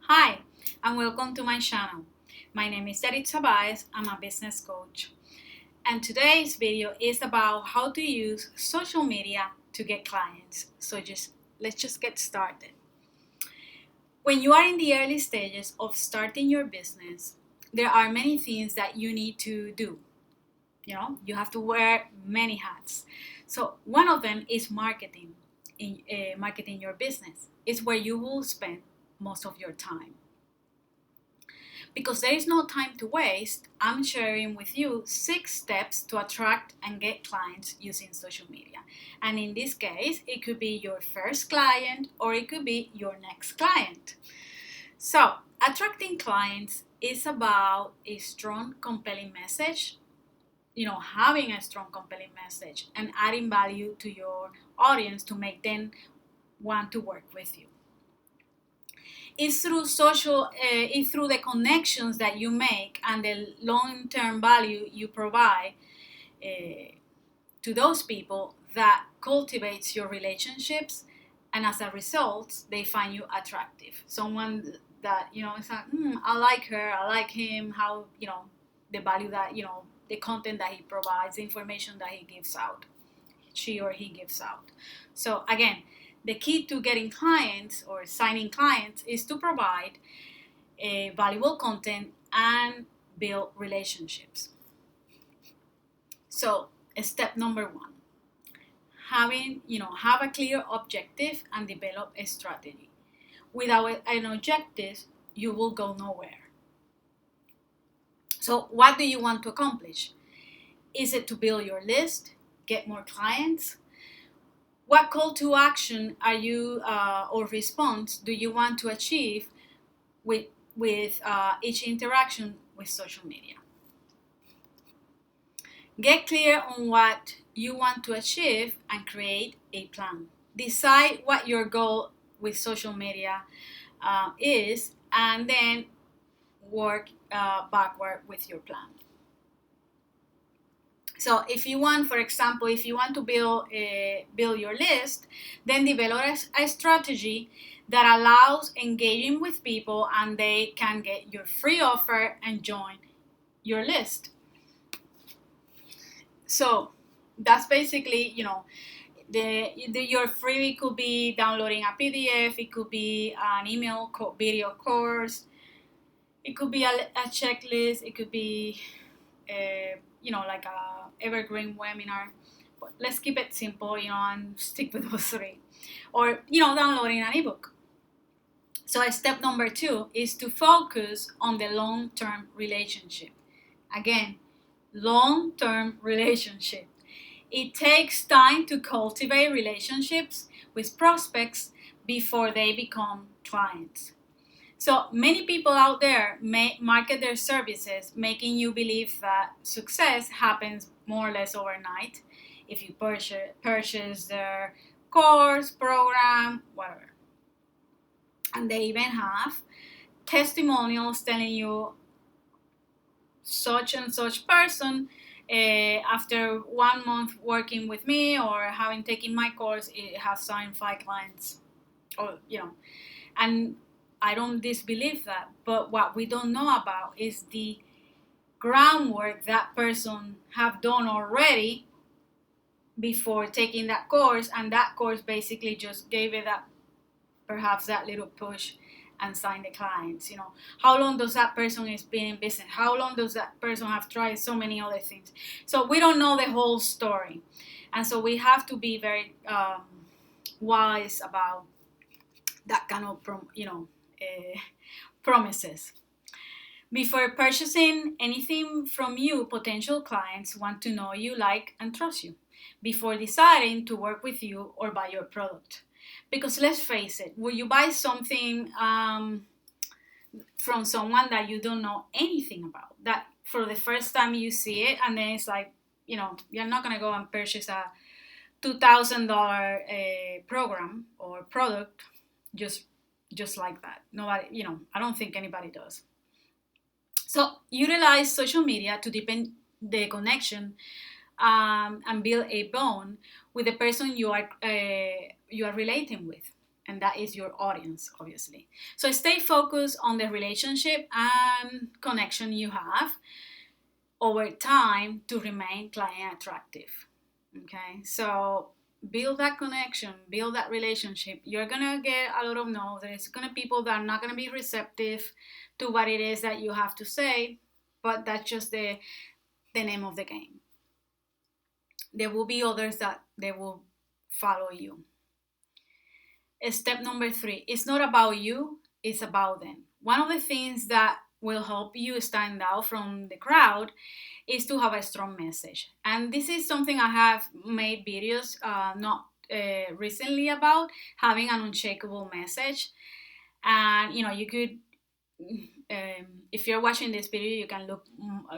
Hi, and welcome to my channel. My name is Yaritza Baez. I'm a business coach. And today's video is about how to use social media to get clients. Let's just get started. When you are in the early stages of starting your business, there are many things that you need to do. You have to wear many hats. So one of them is marketing your business. It's where you will spend most of your time. Because there is no time to waste, I'm sharing with you 6 steps to attract and get clients using social media. And in this case, it could be your first client or it could be your next client. So, attracting clients is about a strong, compelling message, having a strong, compelling message and adding value to your audience to make them want to work with you. It's through the connections that you make and the long-term value you provide to those people that cultivates your relationships, and as a result they find you attractive. Someone that is like, I like her, I like him, how the value that the content that he provides, the information that he gives out, she or he gives out. So again, the key to getting clients or signing clients is to provide valuable content and build relationships. So, step number 1, have a clear objective and develop a strategy. Without an objective, you will go nowhere. So, what do you want to accomplish? Is it to build your list, get more clients? What call to action are you or response do you want to achieve with each interaction with social media? Get clear on what you want to achieve and create a plan. Decide what your goal with social media is, and then work backward with your plan. So if you want, for example, if you want to build your list, then develop a strategy that allows engaging with people and they can get your free offer and join your list. So that's basically, your freebie could be downloading a PDF, it could be an email video course, it could be a checklist, it could be like a evergreen webinar. But let's keep it simple, and stick with those 3. Or, downloading an ebook. So step number 2 is to focus on the long-term relationship. Again, long-term relationship. It takes time to cultivate relationships with prospects before they become clients. So many people out there may market their services, making you believe that success happens more or less overnight if you purchase their course, program, whatever. And they even have testimonials telling you such and such person after 1 month working with me or having taken my course, it has signed 5 clients, or and I don't disbelieve that. But what we don't know about is the groundwork that person have done already before taking that course, and that course basically just gave it that little push and sign the clients. How long does that person has been in business? How long does that person have tried so many other things? So we don't know the whole story, and so we have to be very wise about that kind of promises. Before purchasing anything from you, potential clients want to know you, like, and trust you before deciding to work with you or buy your product. Because let's face it, will you buy something from someone that you don't know anything about? That for the first time you see it, and then it's like, you're not going to go and purchase a $2,000 program or product just like that. Nobody, I don't think anybody does. So utilize social media to deepen the connection and build a bond with the person you are relating with. and that is your audience, obviously. So stay focused on the relationship and connection you have over time to remain client attractive. Okay, so build that connection, build that relationship. You're gonna get a lot of no. There's gonna be people that are not gonna be receptive to what it is that you have to say, but that's just the name of the game. There will be others that they will follow you. Step number 3, it's not about you, it's about them. One of the things that will help you stand out from the crowd is to have a strong message. And this is something I have made videos not recently about, having an unshakable message. And you could, if you're watching this video, you can look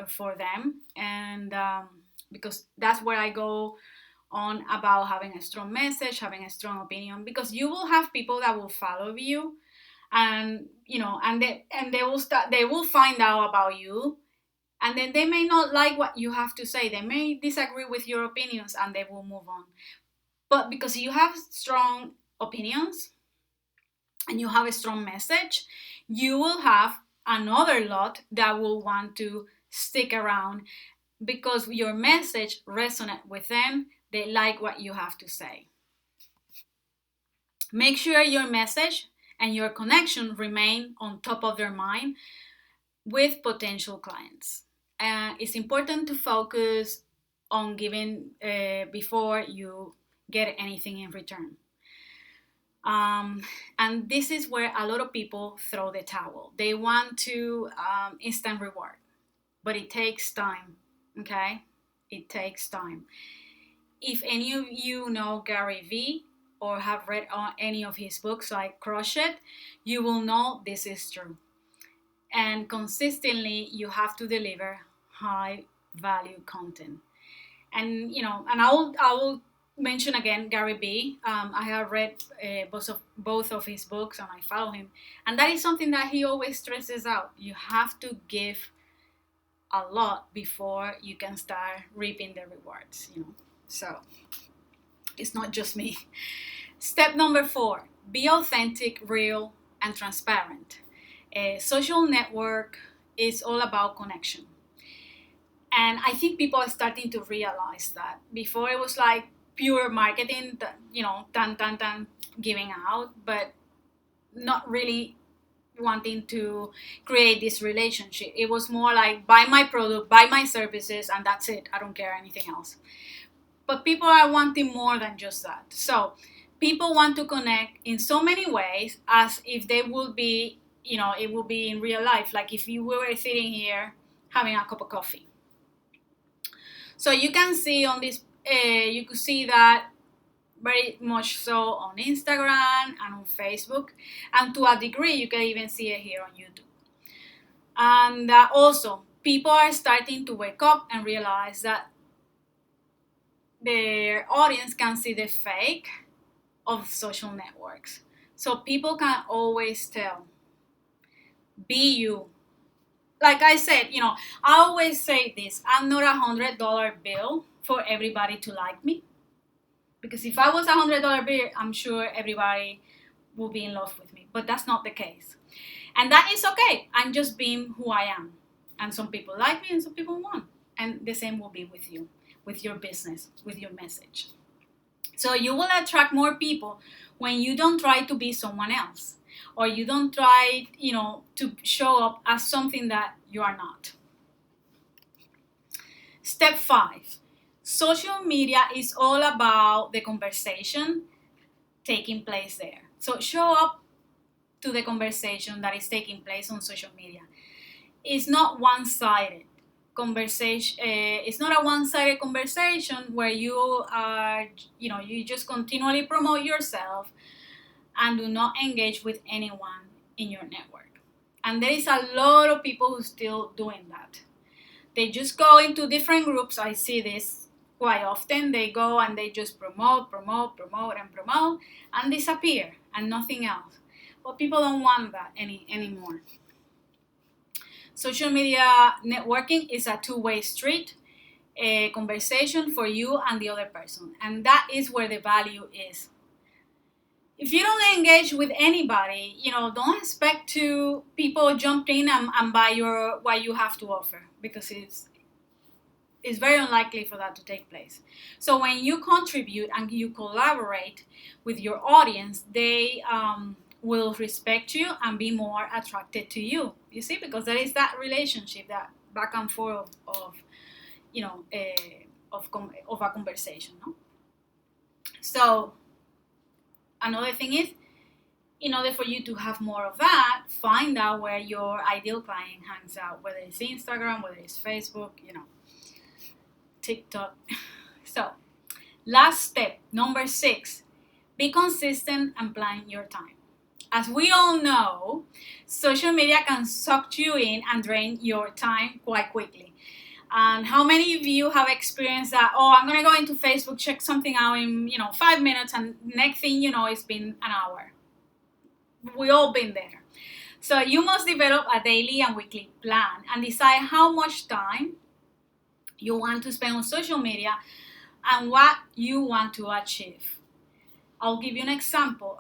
for them, and because that's where I go on about having a strong message, having a strong opinion, because you will have people that will follow you, and they will find out about you, and then they may not like what you have to say, they may disagree with your opinions, and they will move on. But because you have strong opinions and you have a strong message, you will have another lot that will want to stick around because your message resonates with them. They like what you have to say. Make sure your message and your connection remain on top of their mind with potential clients. It's important to focus on giving before you get anything in return. And this is where a lot of people throw the towel. They want to instant reward, but it takes time, okay? It takes time. If any of you know Gary Vee or have read any of his books like Crush It, you will know this is true. And consistently, you have to deliver high value content. And I will mention again Gary Vee. I have read both of his books, and I follow him. And that is something that he always stresses out. You have to give a lot before you can start reaping the rewards. So it's not just me. Step number 4: be authentic, real, and transparent. Social network is all about connection. And I think people are starting to realize that. Before it was like pure marketing, tan, giving out, but not really wanting to create this relationship. It was more like buy my product, buy my services, and that's it. I don't care anything else. But people are wanting more than just that. So people want to connect in so many ways, as if they would be, it would be in real life. Like if you were sitting here having a cup of coffee. So you can see on this, you could see that very much so on Instagram and on Facebook. And to a degree, you can even see it here on YouTube. And also, people are starting to wake up and realize that their audience can see the fake of social networks. So people can always tell. Be you. Like I said, I always say this. I'm not $100 bill for everybody to like me. Because if I was $100 bill, I'm sure everybody would be in love with me. But that's not the case. And that is okay. I'm just being who I am. And some people like me and some people won't. And the same will be with you, with your business, with your message. So you will attract more people when you don't try to be someone else, or you don't try, to show up as something that you are not. Step 5. Social media is all about the conversation taking place there. So show up to the conversation that is taking place on social media. It's not one-sided conversation. It's not a one-sided conversation where you are, you just continually promote yourself and do not engage with anyone in your network. And there is a lot of people who still doing that. They just go into different groups. I see this quite often. They go and they just promote, and disappear, and nothing else. But people don't want that anymore. Social media networking is a two-way street, a conversation for you and the other person. And that is where the value is. if you don't engage with anybody, don't expect to people jump in and buy your what you have to offer, because it's very unlikely for that to take place. So when you contribute and you collaborate with your audience, they will respect you and be more attracted to you. You see, because there is that relationship, that back and forth of of a conversation. No? So another thing is, in order for you to have more of that, find out where your ideal client hangs out, whether it's Instagram, whether it's Facebook, TikTok. So, last step, number 6, be consistent and plan your time. As we all know, social media can suck you in and drain your time quite quickly. And how many of you have experienced that? Oh, I'm gonna go into Facebook, check something out in 5 minutes, and next thing you know, it's been an hour. We all been there. So you must develop a daily and weekly plan and decide how much time you want to spend on social media and what you want to achieve. I'll give you an example.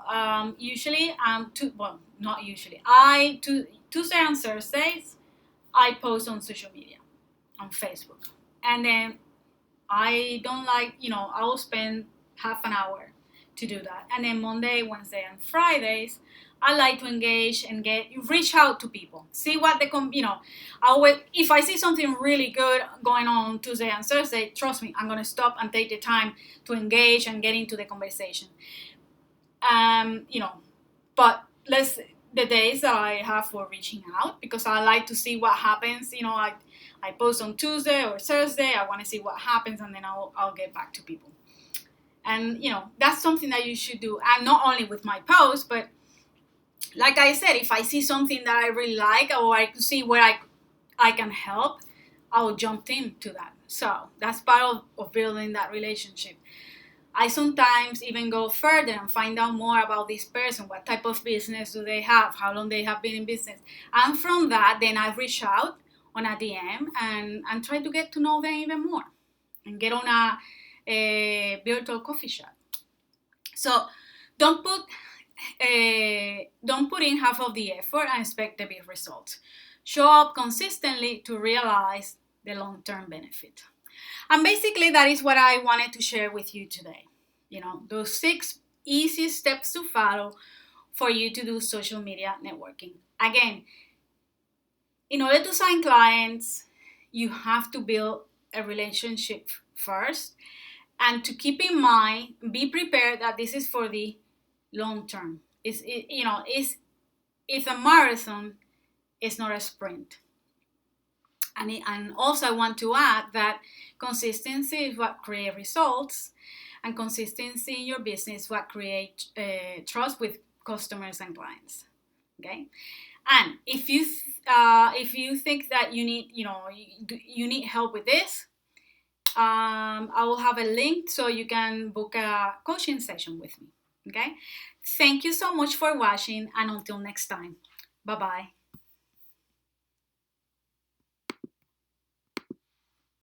Tuesday and Thursdays, I post on social media, on Facebook. And then I don't I will spend half an hour to do that. And then Monday, Wednesday, and Fridays, I like to engage and reach out to people, see what they if I see something really good going on Tuesday and Thursday, trust me, I'm gonna stop and take the time to engage and get into the conversation. But the days that I have for reaching out, because I like to see what happens. I post on Tuesday or Thursday. I want to see what happens, and then I'll get back to people. And that's something that you should do, and not only with my posts, but like I said, if I see something that I really like, or I see where I can help, I'll jump into that. So that's part of building that relationship. I sometimes even go further and find out more about this person. What type of business do they have? How long they have been in business? And from that, then I reach out on a DM and try to get to know them even more and get on a virtual coffee shop. So don't put in half of the effort and expect the big results. Show up consistently to realize the long-term benefit. And basically, that is what I wanted to share with you today. Those 6 easy steps to follow for you to do social media networking. Again, in order to sign clients, you have to build a relationship first. And to keep in mind, be prepared that this is for the long term. It's a marathon, it's not a sprint. And also I want to add that consistency is what creates results, and consistency in your business is what creates trust with customers and clients. Okay, and if you think that you need help with this, I will have a link so you can book a coaching session with me. Okay, thank you so much for watching, and until next time, bye bye.